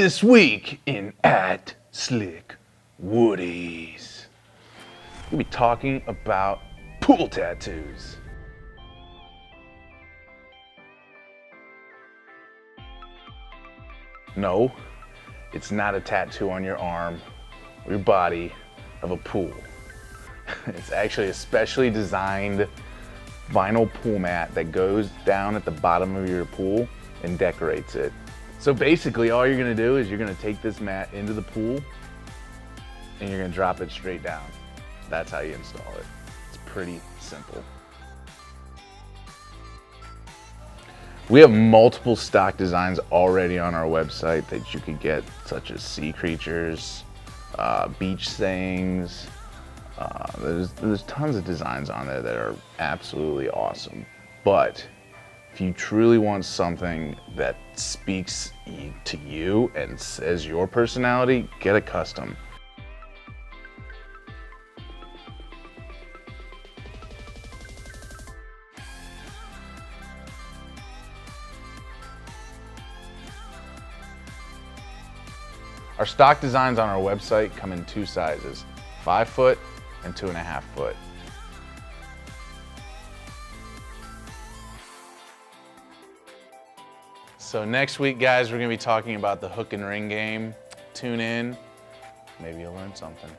This week in At Slick Woodies, we'll be talking about pool tattoos. No, it's not a tattoo on your arm or your body of a pool. It's actually a specially designed vinyl pool mat that goes down at the bottom of your pool and decorates it. So basically all you're gonna do is you're gonna take this mat into the pool and you're gonna drop it straight down. That's how you install it. It's pretty simple. We have multiple stock designs already on our website that you could get, such as sea creatures, beach things. There's tons of designs on there that are absolutely awesome. But if you truly want something that speaks to you and says your personality, get a custom. Our stock designs on our website come in two sizes, 5 foot and 2.5 foot. So next week, guys, we're gonna be talking about the hook and ring game. Tune in, maybe you'll learn something.